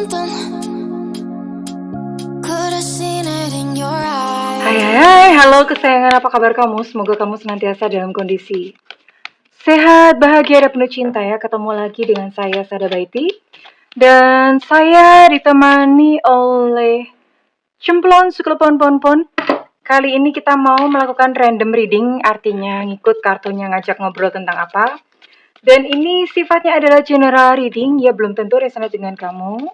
something. Could have seen it in your eyes. Hai, halo kesayangan, apa kabar kamu? Semoga kamu senantiasa dalam kondisi sehat, bahagia, dan penuh cinta ya. Ketemu lagi dengan saya, Sada Baiti. Dan saya ditemani oleh Cemplon Sukelepon Pon. Kali ini kita mau melakukan random reading, artinya ngikut kartunya ngajak ngobrol tentang apa. Dan ini sifatnya adalah general reading, ya belum tentu resonate dengan kamu.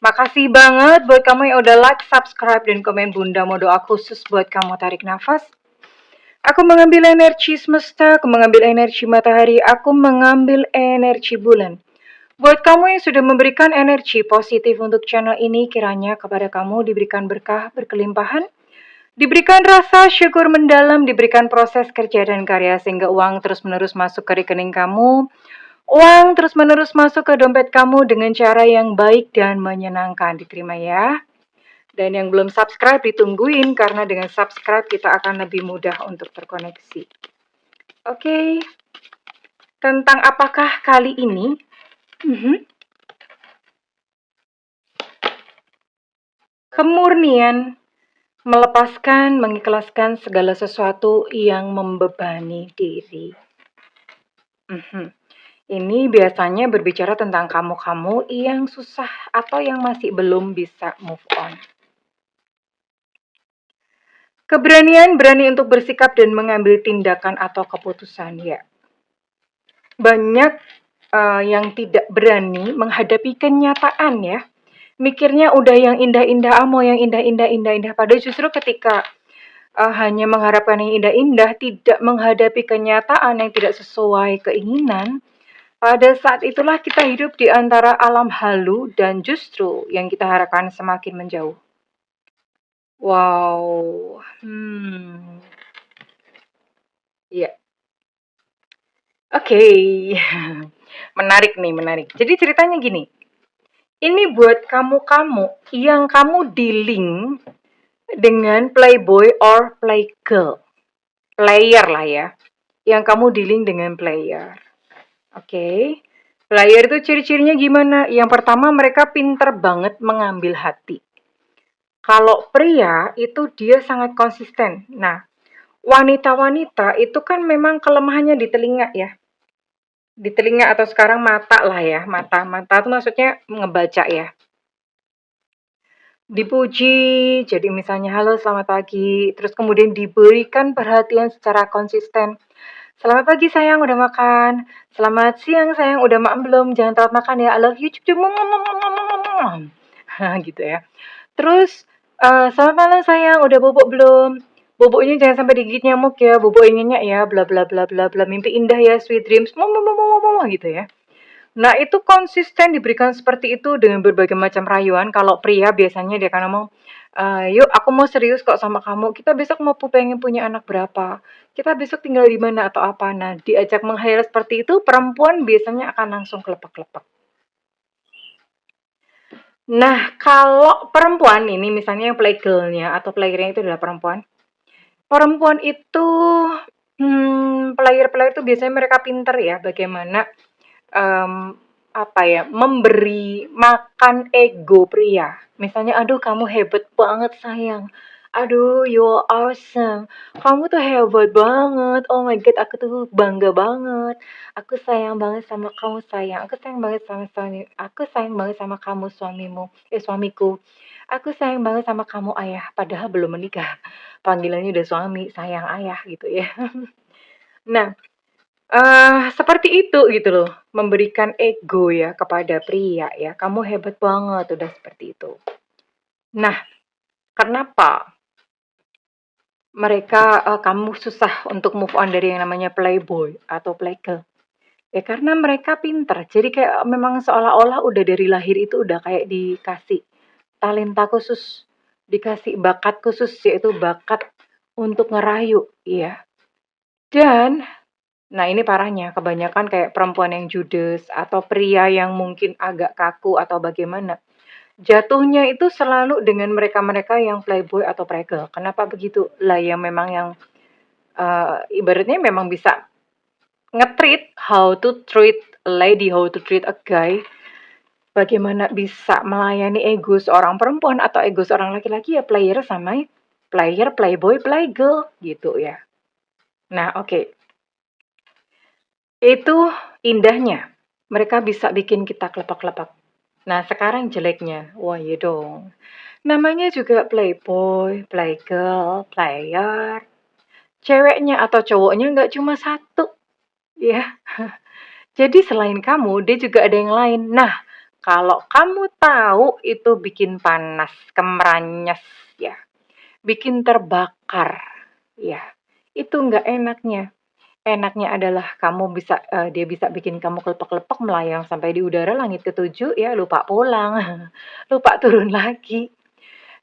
Makasih banget buat kamu yang udah like, subscribe, dan komen. Bunda mau doa khusus buat kamu tarik nafas. Aku mengambil energi semesta, aku mengambil energi matahari, aku mengambil energi bulan. Buat kamu yang sudah memberikan energi positif untuk channel ini, kiranya kepada kamu diberikan berkah berkelimpahan, diberikan rasa syukur mendalam, diberikan proses kerja dan karya sehingga uang terus-menerus masuk ke rekening kamu. Uang terus-menerus masuk ke dompet kamu dengan cara yang baik dan menyenangkan. Diterima ya. Dan yang belum subscribe ditungguin karena dengan subscribe kita akan lebih mudah untuk terkoneksi. Oke. Tentang apakah kali ini? Kemurnian, melepaskan, mengikhlaskan segala sesuatu yang membebani diri. Ini biasanya berbicara tentang kamu-kamu yang susah atau yang masih belum bisa move on. Keberanian, berani untuk bersikap dan mengambil tindakan atau keputusan ya. Banyak yang tidak berani menghadapi kenyataan ya. Mikirnya udah yang indah-indah, mau yang indah-indah. Padahal justru ketika hanya mengharapkan yang indah-indah, tidak menghadapi kenyataan yang tidak sesuai keinginan, pada saat itulah kita hidup di antara alam halu dan justru yang kita harapkan semakin menjauh. Wow. Ya. Oke. Menarik nih, menarik. Jadi ceritanya gini. Ini buat kamu-kamu yang kamu dealing dengan playboy or playgirl. Player lah ya. Yang kamu dealing dengan player. Oke. Player itu ciri-cirinya gimana? Yang pertama, mereka pinter banget mengambil hati. Kalau pria itu dia sangat konsisten. Nah, wanita-wanita itu kan memang kelemahannya di telinga ya. Di telinga atau sekarang mata lah ya. Mata itu maksudnya ngebaca ya. Dipuji, jadi misalnya halo selamat pagi, terus kemudian diberikan perhatian secara konsisten. Selamat pagi sayang, udah makan. Selamat siang sayang, udah makan belum? Jangan telat makan ya, I love you. Gitu ya. Terus, selamat malam sayang, udah bobok belum? Boboknya jangan sampai digigit nyamuk ya, bobok nyenyak ya, bla bla bla bla bla. Mimpi indah ya, sweet dreams, gitu ya. Nah, itu konsisten diberikan seperti itu dengan berbagai macam rayuan. Kalau pria biasanya dia akan ngomong, yuk aku mau serius kok sama kamu. Kita besok mau pengen punya anak berapa? Kita besok tinggal di mana atau apa? Nah, diajak menghayal seperti itu, perempuan biasanya akan langsung kelepek-kelepek. Nah, kalau perempuan ini misalnya yang playgirl-nya atau playernya itu adalah perempuan. Perempuan itu, player-player itu biasanya mereka pinter ya bagaimana memberi makan ego pria. Misalnya, aduh kamu hebat banget sayang. Aduh, you're awesome. Kamu tuh hebat banget. Oh my god, aku tuh bangga banget. Aku sayang banget sama kamu sayang. Aku sayang banget sama suami. Aku sayang banget sama kamu suamiku. Aku sayang banget sama kamu ayah. Padahal belum menikah. Panggilannya udah suami, sayang ayah gitu ya. Nah, seperti itu gitu loh, memberikan ego ya kepada pria ya, kamu hebat banget, udah seperti itu. Nah, kenapa kamu susah untuk move on dari yang namanya playboy atau playgirl? Ya karena mereka pinter, jadi kayak memang seolah-olah udah dari lahir itu udah kayak dikasih talenta khusus, dikasih bakat khusus, yaitu bakat untuk ngerayu, iya. Dan nah ini parahnya, kebanyakan kayak perempuan yang judes atau pria yang mungkin agak kaku atau bagaimana. Jatuhnya itu selalu dengan mereka-mereka yang playboy atau playgirl. Kenapa begitu? Lah yang memang yang ibaratnya memang bisa how to treat a lady, how to treat a guy. bagaimana bisa melayani ego seorang perempuan atau ego seorang laki-laki ya player sama player, playboy, playgirl gitu ya. Nah, oke. Itu indahnya. Mereka bisa bikin kita kelepak-kelepak. Nah, sekarang jeleknya. Wah, iya dong. Namanya juga playboy, playgirl, player. Ceweknya atau cowoknya nggak cuma satu, ya. Jadi selain kamu, dia juga ada yang lain. Nah, kalau kamu tahu itu bikin panas, kemeranyas, ya, bikin terbakar, ya, itu nggak enaknya. Enaknya adalah dia bisa bikin kamu kelepek-kelepek melayang sampai di udara langit ketujuh, ya lupa pulang, lupa turun lagi.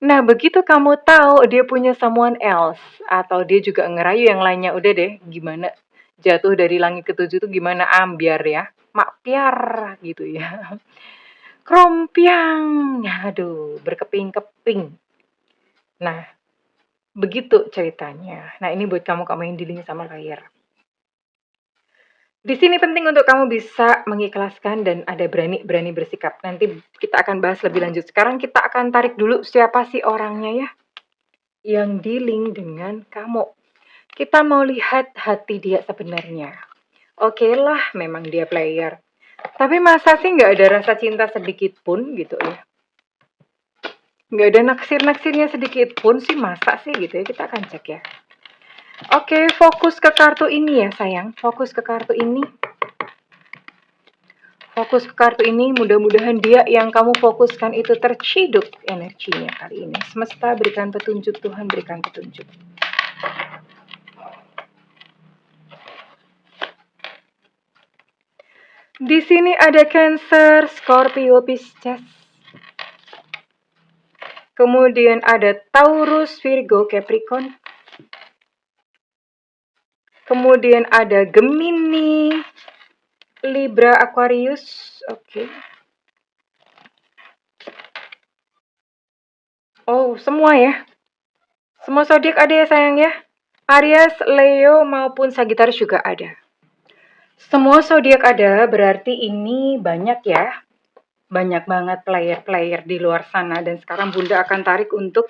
Nah, begitu kamu tahu dia punya someone else atau dia juga ngerayu yang lainnya, udah deh, gimana jatuh dari langit ketujuh tuh gimana ambiar ya, makpiar gitu ya. Krompiang, aduh, berkeping-keping. Nah, begitu ceritanya. Nah, ini buat kamu-kamu yang dealing sama layar. Di sini penting untuk kamu bisa mengikhlaskan dan ada berani bersikap. Nanti kita akan bahas lebih lanjut. Sekarang kita akan tarik dulu siapa sih orangnya ya yang dealing dengan kamu. Kita mau lihat hati dia sebenarnya. Oke lah, memang dia player. Tapi masa sih nggak ada rasa cinta sedikit pun gitu ya? Nggak ada naksir-naksirnya sedikit pun sih, masa sih gitu ya? Kita akan cek ya. Oke, fokus ke kartu ini ya sayang. Fokus ke kartu ini. Fokus ke kartu ini, mudah-mudahan dia yang kamu fokuskan itu terciduk energinya kali ini. Semesta berikan petunjuk, Tuhan berikan petunjuk. Di sini ada Cancer, Scorpio, Pisces. Kemudian ada Taurus, Virgo, Capricorn. Kemudian ada Gemini, Libra, Aquarius. Oke. Oh, semua ya. Semua zodiak ada ya sayang ya. Aries, Leo maupun Sagittarius juga ada. Semua zodiak ada, berarti ini banyak ya. Banyak banget player-player di luar sana dan sekarang Bunda akan tarik untuk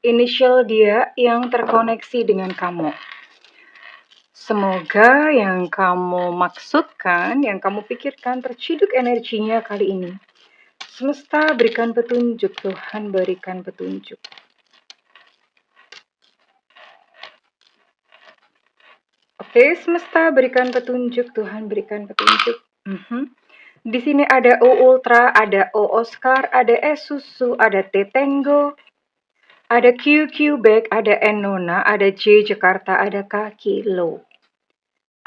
inisial dia yang terkoneksi dengan kamu. Semoga yang kamu maksudkan, yang kamu pikirkan terciduk energinya kali ini. Semesta berikan petunjuk, Tuhan berikan petunjuk. Oke, semesta berikan petunjuk, Tuhan berikan petunjuk. Di sini ada O Ultra, ada O Oscar, ada S Susu, ada T Tango, ada Q Quebec, ada N Nona, ada J Jakarta, ada K Kilo.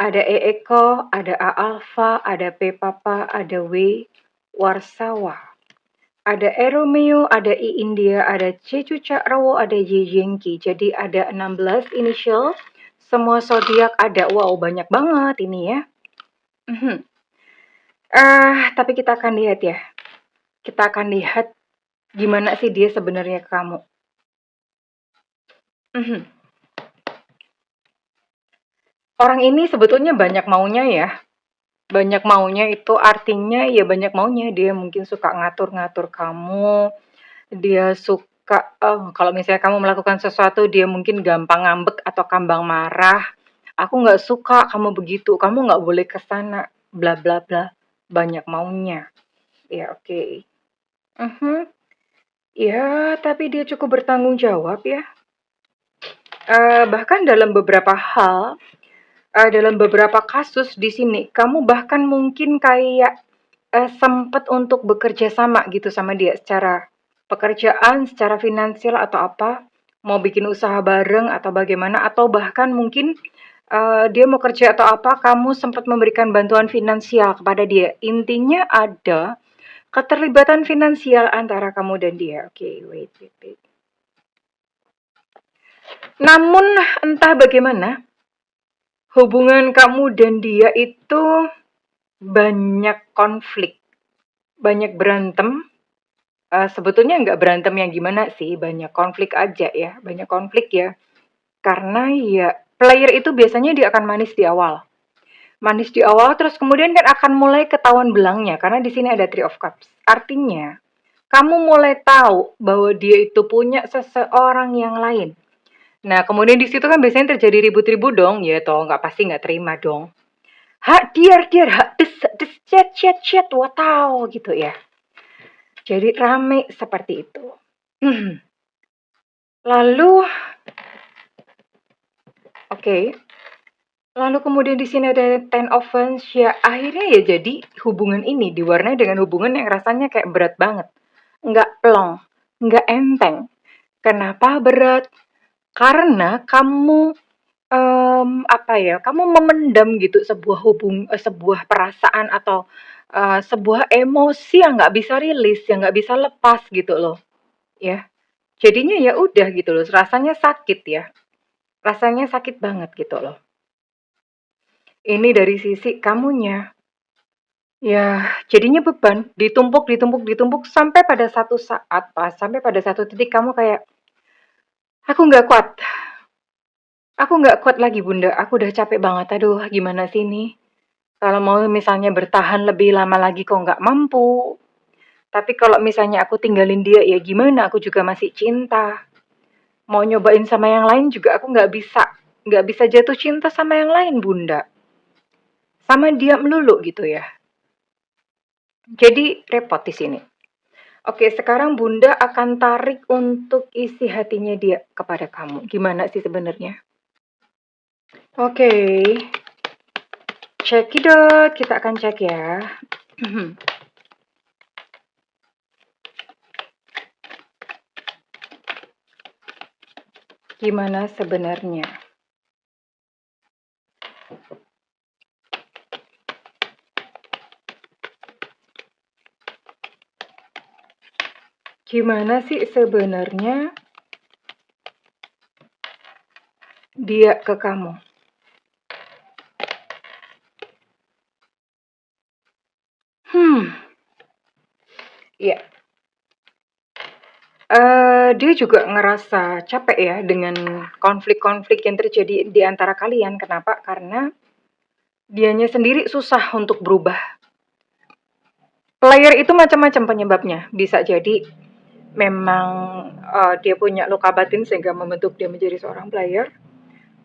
Ada E Eko, ada A Alpha, ada P Papa, ada W Warsawa. Ada E Romeo, ada I India, ada C Cucak Rawo, ada Y Yankee. Jadi ada 16 initial. Semua zodiak ada. Wow, banyak banget ini ya. Tapi kita akan lihat ya. Kita akan lihat gimana sih dia sebenarnya ke kamu. Orang ini sebetulnya banyak maunya ya. Banyak maunya itu artinya ya banyak maunya. Dia mungkin suka ngatur-ngatur kamu. Dia suka, kalau misalnya kamu melakukan sesuatu, dia mungkin gampang ngambek atau gampang marah. Aku nggak suka kamu begitu. Kamu nggak boleh ke sana. Bla bla bla. Banyak maunya. Ya oke. Ya, tapi dia cukup bertanggung jawab ya. Bahkan dalam beberapa hal, dalam beberapa kasus di sini, kamu bahkan mungkin kayak sempat untuk bekerja sama gitu sama dia secara pekerjaan, secara finansial atau apa, mau bikin usaha bareng atau bagaimana, atau bahkan mungkin dia mau kerja atau apa, kamu sempat memberikan bantuan finansial kepada dia. Intinya ada keterlibatan finansial antara kamu dan dia. Oke, wait. Namun entah bagaimana, hubungan kamu dan dia itu banyak konflik, banyak berantem. Sebetulnya nggak berantem yang gimana sih, banyak konflik aja ya, banyak konflik ya. Karena ya player itu biasanya dia akan manis di awal. Manis di awal, terus kemudian kan akan mulai ketahuan belangnya, karena di sini ada Three of Cups. Artinya, kamu mulai tahu bahwa dia itu punya seseorang yang lain. Nah, kemudian di situ kan biasanya terjadi ribut-ribut dong, ya toh nggak pasti nggak terima dong. Hak diar, hak des, chat, wow, gitu ya. Jadi rame seperti itu. Lalu, oke. Lalu kemudian di sini ada Ten of Wands, ya akhirnya ya jadi hubungan ini diwarnai dengan hubungan yang rasanya kayak berat banget. Nggak plong, nggak enteng. Kenapa berat? Karena kamu apa ya? Kamu memendam gitu sebuah perasaan atau sebuah emosi yang nggak bisa rilis, yang nggak bisa lepas gitu loh, ya. Jadinya ya udah gitu loh, rasanya sakit ya, rasanya sakit banget gitu loh. Ini dari sisi kamunya. Ya, jadinya beban, ditumpuk sampai pada satu saat, sampai pada satu titik kamu kayak, aku nggak kuat, aku nggak kuat lagi bunda, aku udah capek banget, aduh gimana sih ini? Kalau mau misalnya bertahan lebih lama lagi kok nggak mampu. Tapi kalau misalnya aku tinggalin dia ya gimana, aku juga masih cinta. Mau nyobain sama yang lain juga aku nggak bisa jatuh cinta sama yang lain bunda. Sama dia melulu gitu ya. Jadi repot di sini. Oke, sekarang Bunda akan tarik untuk isi hatinya dia kepada kamu. Gimana sih sebenarnya? Oke, cekidot, kita akan cek ya. Gimana sebenarnya? Gimana sih sebenarnya dia ke kamu? Iya. Dia juga ngerasa capek ya dengan konflik-konflik yang terjadi di antara kalian. Kenapa? Karena dianya sendiri susah untuk berubah. Player itu macam-macam penyebabnya. Bisa jadi memang dia punya luka batin sehingga membentuk dia menjadi seorang player.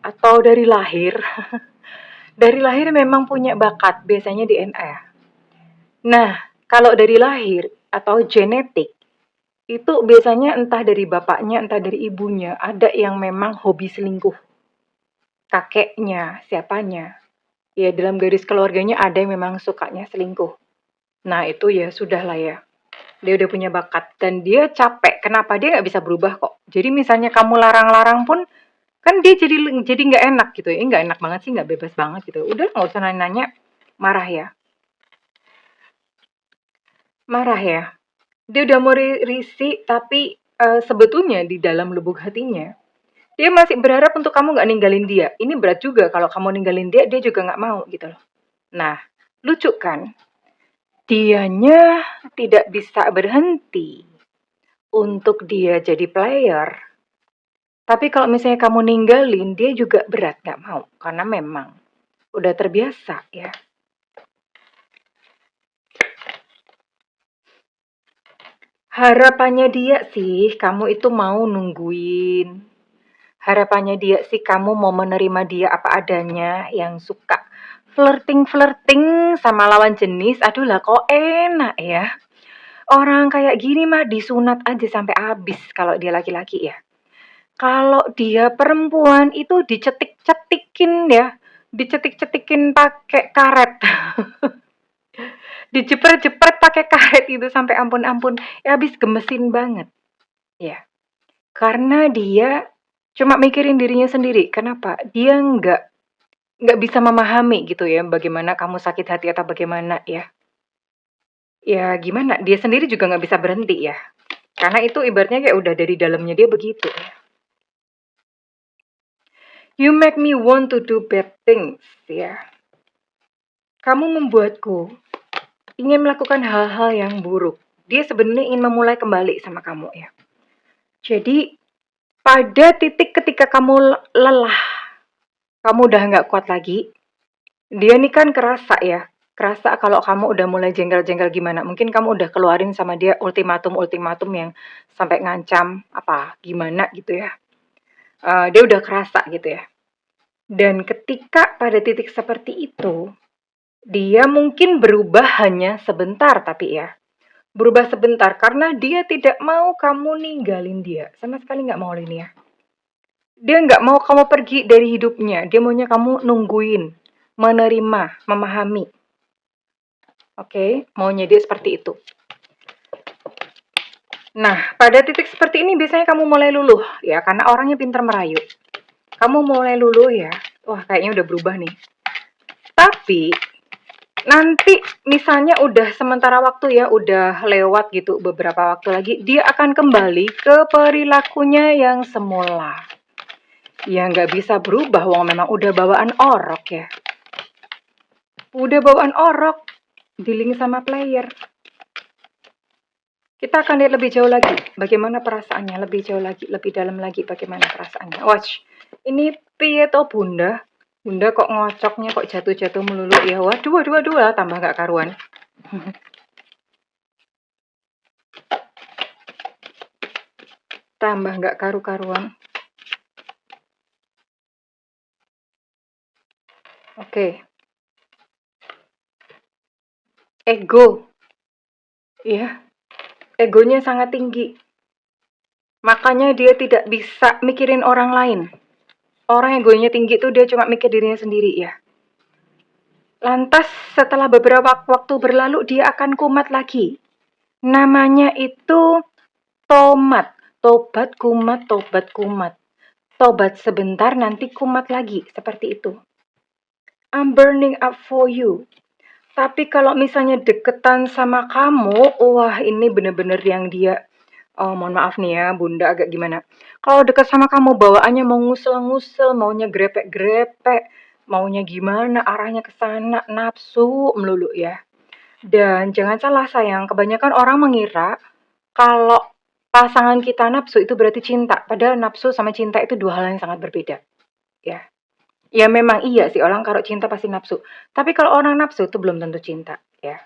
Atau dari lahir. Dari lahir memang punya bakat, biasanya DNA. Nah, kalau dari lahir atau genetik, itu biasanya entah dari bapaknya, entah dari ibunya, ada yang memang hobi selingkuh. Kakeknya, siapanya. Ya, dalam garis keluarganya ada yang memang sukanya selingkuh. Nah, itu ya sudah lah ya. Dia udah punya bakat dan dia capek. Kenapa dia nggak bisa berubah kok? Jadi misalnya kamu larang-larang pun kan dia jadi nggak enak gitu ya. Nggak enak banget sih, nggak bebas banget gitu. Udah nggak usah nanya-nanya, marah ya. Marah ya. Dia udah mau risih tapi sebetulnya di dalam lubuk hatinya dia masih berharap untuk kamu nggak ninggalin dia. Ini berat juga kalau kamu ninggalin dia, dia juga nggak mau gitu loh. Nah, lucu kan? Dianya tidak bisa berhenti untuk dia jadi player. Tapi kalau misalnya kamu ninggalin, dia juga berat nggak mau. Karena memang udah terbiasa ya. Harapannya dia sih, kamu itu mau nungguin. Harapannya dia sih kamu mau menerima dia apa adanya, yang suka flirting-flirting sama lawan jenis. Aduh lah kok enak ya. Orang kayak gini mah disunat aja sampai habis kalau dia laki-laki ya. Kalau dia perempuan itu dicetik-cetikin ya, dicetik-cetikin pakai karet. Dijepret-jepret pakai karet itu sampai ampun-ampun. Ya habis gemesin banget. Ya. Karena dia cuma mikirin dirinya sendiri. Kenapa? Dia nggak bisa memahami gitu ya bagaimana kamu sakit hati atau bagaimana ya. Ya gimana? Dia sendiri juga nggak bisa berhenti ya. Karena itu ibaratnya kayak udah dari dalamnya dia begitu ya. You make me want to do bad things ya. Kamu membuatku ingin melakukan hal-hal yang buruk. Dia sebenarnya ingin memulai kembali sama kamu ya. Jadi pada titik ketika kamu lelah, kamu udah nggak kuat lagi, Dia nih kan kerasa ya, kerasa kalau kamu udah mulai jengkel-jengkel gimana. Mungkin kamu udah keluarin sama dia ultimatum-ultimatum yang sampai ngancam apa gimana gitu ya. Dia udah kerasa gitu ya. Dan ketika pada titik seperti itu, dia mungkin berubah hanya sebentar tapi ya. Berubah sebentar karena dia tidak mau kamu ninggalin dia. Sama sekali nggak mau ini ya. Dia nggak mau kamu pergi dari hidupnya. Dia maunya kamu nungguin, menerima, memahami. Oke, maunya dia seperti itu. Nah, pada titik seperti ini biasanya kamu mulai luluh ya, karena orangnya pintar merayu. Kamu mulai luluh ya, wah kayaknya udah berubah nih. Tapi nanti misalnya udah sementara waktu ya, udah lewat gitu beberapa waktu lagi, dia akan kembali ke perilakunya yang semula. Ya nggak bisa berubah, wong memang udah bawaan orok ya. Udah bawaan orok, dealing sama player. Kita akan lihat lebih jauh lagi, bagaimana perasaannya, lebih jauh lagi, lebih dalam lagi bagaimana perasaannya. Watch, ini piye to bunda? Bunda kok ngocoknya, kok jatuh-jatuh melulu ya? Waduh, waduh, waduh lah, tambah gak karuan. Tambah gak karu-karuan. Oke. Ego. Ya, egonya sangat tinggi. Makanya dia tidak bisa mikirin orang lain. Orang egonya tinggi tuh dia cuma mikir dirinya sendiri ya. Lantas setelah beberapa waktu berlalu dia akan kumat lagi. Namanya itu tomat. Tobat kumat, tobat kumat. Tobat sebentar nanti kumat lagi. Seperti itu. I'm burning up for you. Tapi kalau misalnya deketan sama kamu, wah ini bener-bener yang dia, oh mohon maaf nih ya bunda agak gimana. Kalau deket sama kamu bawaannya mau ngusel-ngusel, maunya grepek-grepek, maunya gimana, arahnya ke sana, nafsu melulu ya. Dan jangan salah sayang, kebanyakan orang mengira kalau pasangan kita nafsu itu berarti cinta. Padahal nafsu sama cinta itu dua hal yang sangat berbeda. Ya, ya memang iya sih orang kalau cinta pasti nafsu. Tapi kalau orang nafsu itu belum tentu cinta. Ya.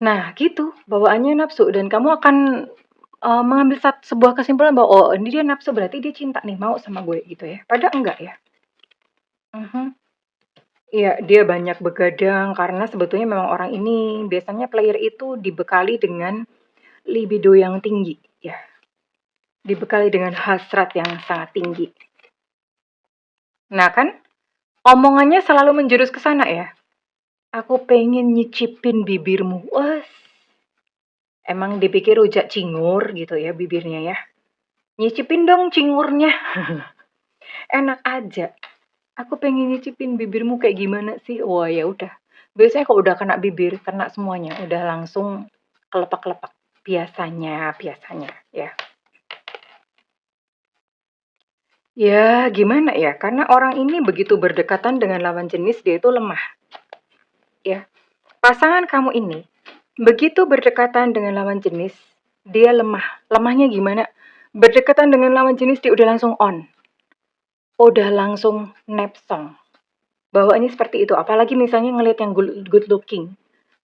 Nah gitu, bawaannya nafsu dan kamu akan mengambil sebuah kesimpulan bahwa oh ini dia nafsu berarti dia cinta nih mau sama gue gitu ya. Padahal enggak ya. Mhm. Iya, dia banyak begadang karena sebetulnya memang orang ini biasanya player itu dibekali dengan libido yang tinggi, ya. Dibekali dengan hasrat yang sangat tinggi. Nah kan, omongannya selalu menjurus ke sana ya. Aku pengen nyicipin bibirmu. Wah, emang dipikir rujak cingur gitu ya bibirnya ya. Nyicipin dong cingurnya. Enak aja. Aku pengen nyicipin bibirmu kayak gimana sih? Wah ya udah. Biasanya kalau udah kena bibir, kena semuanya, udah langsung kelepak-kelepak. Biasanya ya. Ya gimana ya? Karena orang ini begitu berdekatan dengan lawan jenis dia itu lemah. Ya, pasangan kamu ini begitu berdekatan dengan lawan jenis, dia lemah. Lemahnya gimana? Berdekatan dengan lawan jenis dia udah langsung on. Udah langsung nepsong. Bawaannya seperti itu. Apalagi misalnya ngelihat yang good looking,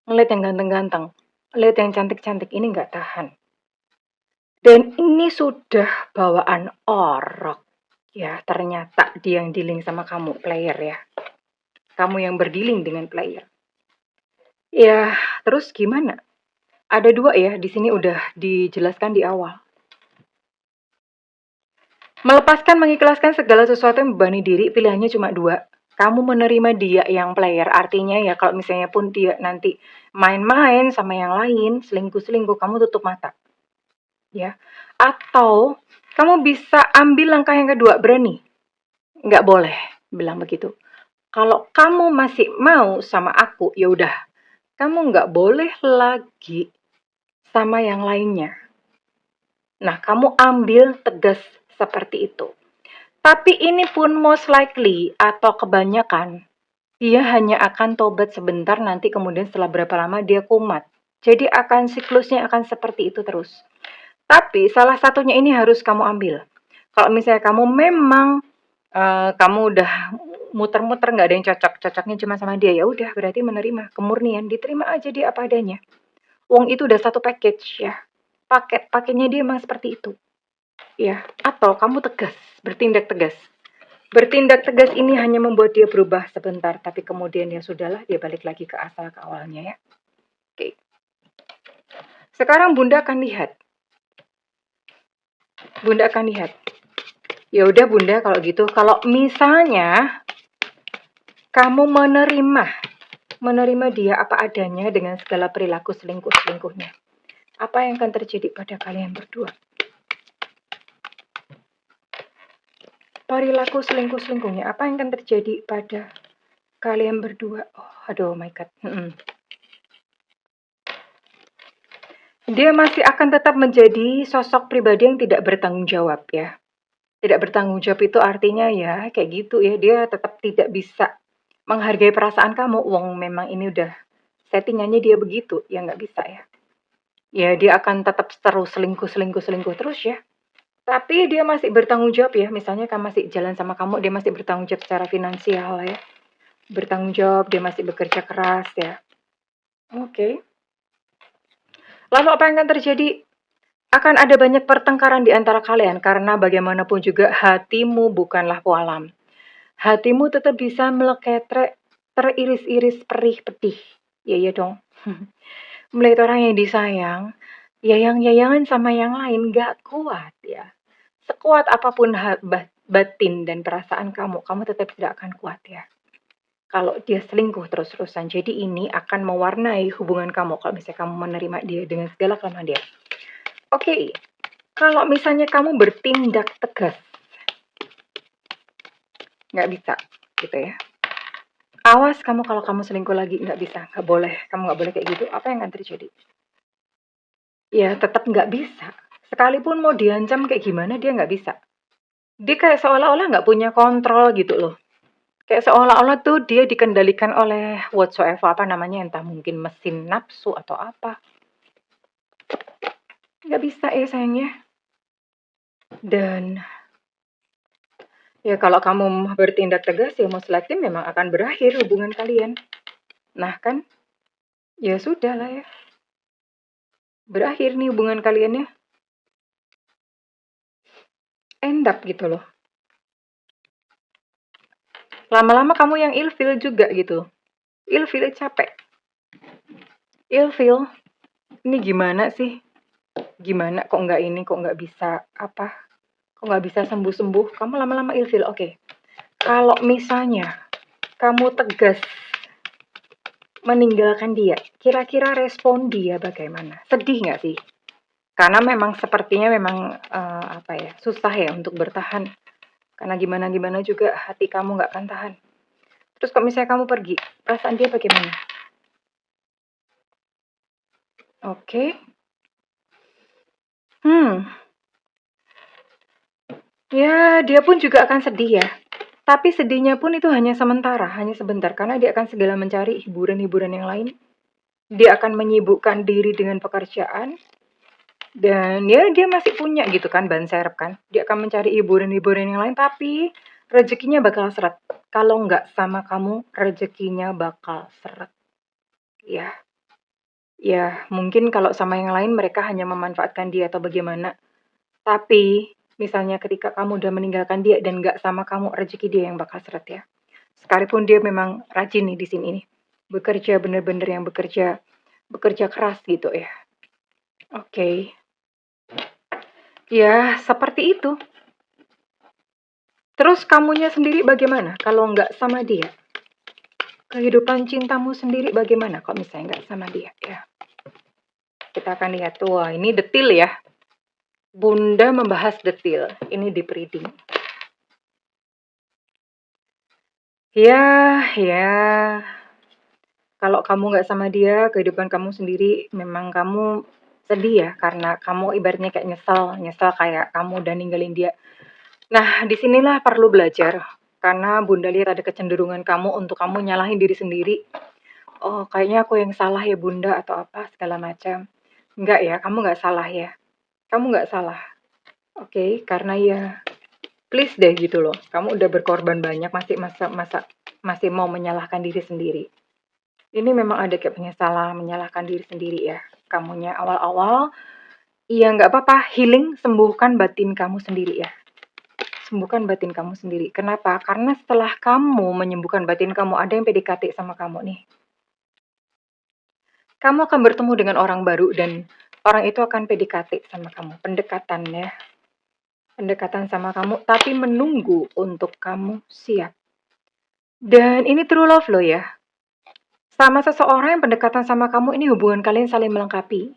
ngelihat yang ganteng-ganteng, ngelihat yang cantik-cantik, ini nggak tahan. Dan ini sudah bawaan orok. Ya, ternyata dia yang dealing sama kamu, player ya. Kamu yang berdealing dengan player. Ya, terus gimana? Ada dua ya, di sini udah dijelaskan di awal. Melepaskan, mengikhlaskan segala sesuatu yang membebani diri, pilihannya cuma dua. Kamu menerima dia yang player, artinya ya kalau misalnya pun dia nanti main-main sama yang lain, selingkuh-selingkuh, kamu tutup mata. Ya. Atau kamu bisa ambil langkah yang kedua, berani. Nggak boleh, bilang begitu. Kalau kamu masih mau sama aku, ya udah. Kamu nggak boleh lagi sama yang lainnya. Nah, kamu ambil tegas seperti itu. Tapi ini pun most likely atau kebanyakan, dia hanya akan tobat sebentar nanti kemudian setelah berapa lama dia kumat. Jadi akan siklusnya akan seperti itu terus. Tapi salah satunya ini harus kamu ambil. Kalau misalnya kamu memang kamu udah muter-muter nggak ada yang cocoknya cuma sama dia, ya udah berarti menerima, kemurnian, diterima aja dia apa adanya. Wong itu udah satu package ya, paketnya dia emang seperti itu, ya. Atau kamu tegas, bertindak tegas. Bertindak tegas ini hanya membuat dia berubah sebentar, tapi kemudian ya sudahlah, dia balik lagi ke asal, ke awalnya ya. Oke. Sekarang Bunda akan lihat. Ya udah Bunda kalau gitu, kalau misalnya kamu menerima dia apa adanya dengan segala perilaku selingkuh-selingkuhnya, apa yang akan terjadi pada kalian berdua? Perilaku selingkuh-selingkuhnya, apa yang akan terjadi pada kalian berdua? Oh, aduh, my God. Dia masih akan tetap menjadi sosok pribadi yang tidak bertanggung jawab ya. Tidak bertanggung jawab itu artinya ya kayak gitu ya, dia tetap tidak bisa menghargai perasaan kamu. Wong memang ini udah settingannya dia begitu, ya nggak bisa ya. Ya dia akan tetap terus selingkuh terus ya. Tapi dia masih bertanggung jawab ya, misalnya kamu masih jalan sama kamu, dia masih bertanggung jawab secara finansial ya. Bertanggung jawab, dia masih bekerja keras ya. Oke. Lalu apa yang akan terjadi? Akan ada banyak pertengkaran di antara kalian karena bagaimanapun juga hatimu bukanlah walam. Hatimu tetap bisa meleketrek, teriris-iris, perih, pedih. Ya dong. Melihat orang yang disayang, yayang-yayangan sama yang lain gak kuat ya. Sekuat apapun batin dan perasaan kamu tetap tidak akan kuat ya. Kalau dia selingkuh terus-terusan, jadi ini akan mewarnai hubungan kamu kalau misalnya kamu menerima dia dengan segala kelemahan dia. Oke, kalau misalnya kamu bertindak tegas, nggak bisa gitu ya. Awas kamu kalau kamu selingkuh lagi, nggak bisa, nggak boleh, kamu nggak boleh kayak gitu. Apa yang akan terjadi? Ya tetap nggak bisa. Sekalipun mau diancam kayak gimana, dia nggak bisa. Dia kayak seolah-olah nggak punya kontrol gitu loh. Kayak seolah-olah tuh dia dikendalikan oleh whatsoever, apa namanya, entah mungkin mesin nafsu atau apa. Nggak bisa ya sayangnya. Dan ya kalau kamu bertindak tegas ya most likely memang akan berakhir hubungan kalian. Nah kan, ya sudah lah ya. Berakhir nih hubungan kalian ya. End up gitu loh. Lama-lama kamu yang ilfeel juga gitu. Ilfeel capek. Ilfeel, ini gimana sih? Gimana kok nggak ini, kok nggak bisa apa? Kok nggak bisa sembuh-sembuh? Kamu lama-lama ilfeel, oke. Kalau misalnya kamu tegas meninggalkan dia, kira-kira respon dia bagaimana? Sedih nggak sih? Karena memang sepertinya memang apa ya, susah ya untuk bertahan. Karena gimana-gimana juga hati kamu nggak akan tahan. Terus kalau misalnya kamu pergi, perasaan dia bagaimana? Oke. Ya, dia pun juga akan sedih ya. Tapi sedihnya pun itu hanya sementara, hanya sebentar. Karena dia akan segera mencari hiburan-hiburan yang lain. Dia akan menyibukkan diri dengan pekerjaan. Dan ya dia masih punya gitu kan, ban serep kan. Dia akan mencari hiburan-hiburan yang lain. Tapi rezekinya bakal seret. Kalau nggak sama kamu, rezekinya bakal seret. Ya. Ya, mungkin kalau sama yang lain mereka hanya memanfaatkan dia atau bagaimana. Tapi misalnya ketika kamu udah meninggalkan dia dan nggak sama kamu, rezeki dia yang bakal seret ya. Sekalipun dia memang rajin nih di sini nih. Bekerja bener-bener yang bekerja keras gitu ya. Oke. Ya, seperti itu. Terus kamunya sendiri bagaimana kalau nggak sama dia? Kehidupan cintamu sendiri bagaimana kalau misalnya nggak sama dia ya? Kita akan lihat tuh, wah ini detil ya. Bunda membahas detil. Ini di reading. Ya. Kalau kamu nggak sama dia, kehidupan kamu sendiri memang kamu sedih ya, karena kamu ibaratnya kayak nyesel kayak kamu udah ninggalin dia. Nah, disinilah perlu belajar, karena Bunda lihat ada kecenderungan kamu untuk kamu nyalahin diri sendiri. Oh, kayaknya aku yang salah ya Bunda atau apa segala macam. Enggak ya, kamu nggak salah ya. Kamu nggak salah. Oke, karena ya Please deh gitu loh. Kamu udah berkorban banyak masih mau menyalahkan diri sendiri. Ini memang ada kayak penyesalan, menyalahkan diri sendiri ya. Kamunya awal-awal, iya nggak apa-apa, healing, sembuhkan batin kamu sendiri ya. Sembuhkan batin kamu sendiri. Kenapa? Karena setelah kamu menyembuhkan batin kamu, ada yang PDKT sama kamu nih. Kamu akan bertemu dengan orang baru dan orang itu akan PDKT sama kamu. Pendekatan ya. Pendekatan sama kamu, tapi menunggu untuk kamu siap. Dan ini true love loh ya. Sama seseorang yang pendekatan sama kamu, ini hubungan kalian saling melengkapi.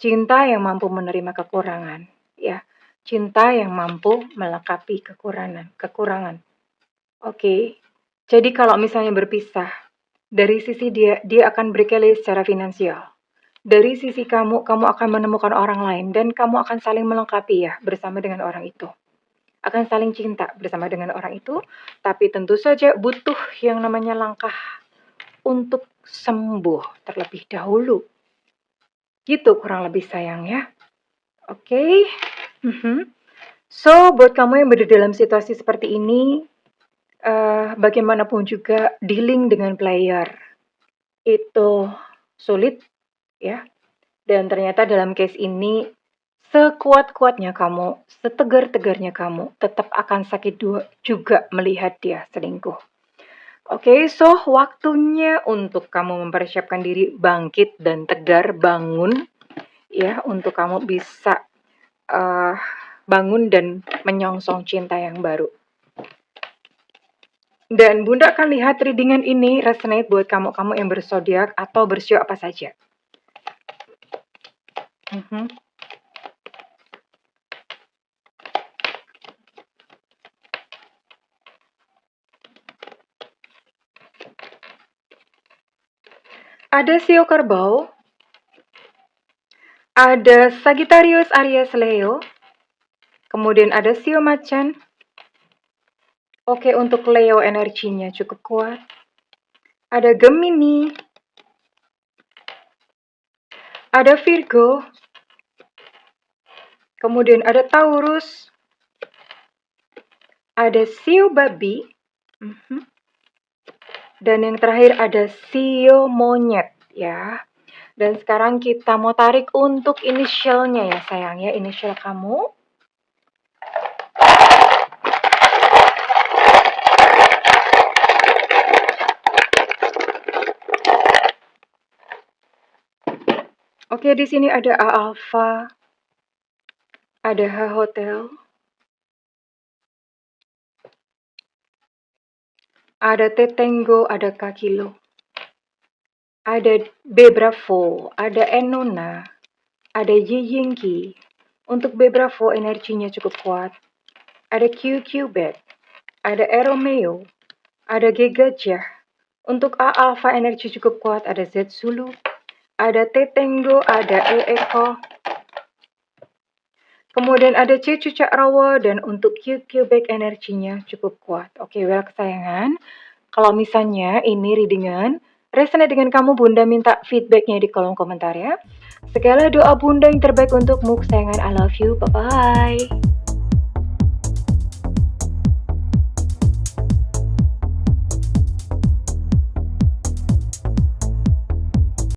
Cinta yang mampu menerima kekurangan, ya. Cinta yang mampu melengkapi kekurangan. Oke. Jadi kalau misalnya berpisah, dari sisi dia akan berkeley secara finansial. Dari sisi kamu akan menemukan orang lain dan kamu akan saling melengkapi ya bersama dengan orang itu. Akan saling cinta bersama dengan orang itu, tapi tentu saja butuh yang namanya langkah untuk sembuh terlebih dahulu. Gitu kurang lebih sayang ya. Oke. So, buat kamu yang berada dalam situasi seperti ini, bagaimanapun juga dealing dengan player itu sulit ya. Dan ternyata dalam case ini sekuat-kuatnya kamu, setegar-tegarnya kamu, tetap akan sakit juga melihat dia selingkuh. Oke, so waktunya untuk kamu mempersiapkan diri bangkit dan tegar, bangun ya, untuk kamu bisa bangun dan menyongsong cinta yang baru. Dan Bunda akan lihat readingan ini resonate buat kamu-kamu yang berzodiak atau bersio apa saja. Ada Sio Kerbau, ada Sagittarius Aries Leo, kemudian ada Sio Macan. Oke, untuk Leo energinya cukup kuat. Ada Gemini, ada Virgo, kemudian ada Taurus, ada Sio Babi, dan yang terakhir ada Sio Monyet ya. Dan sekarang kita mau tarik untuk inisialnya ya sayang ya, inisial kamu. Oke, di sini ada A Alpha, ada H Hotel, ada T Tango, ada K Kilo, ada B Bravo, ada Enona, ada Y Yingki. Untuk B Bravo energinya cukup kuat. Ada Q Quebec, ada E Romeo, ada G Gajah. Untuk A Alpha energi cukup kuat, ada Z Zulu, ada T Tango, ada E Eko. Kemudian ada C Cucak Rawa, dan untuk Q Quebec energinya cukup kuat. Oke, well kesayangan. Kalau misalnya ini readingan resonate dengan kamu, Bunda minta feedbacknya di kolom komentar ya. Segala doa Bunda yang terbaik untukmu kesayangan, I love you, bye-bye.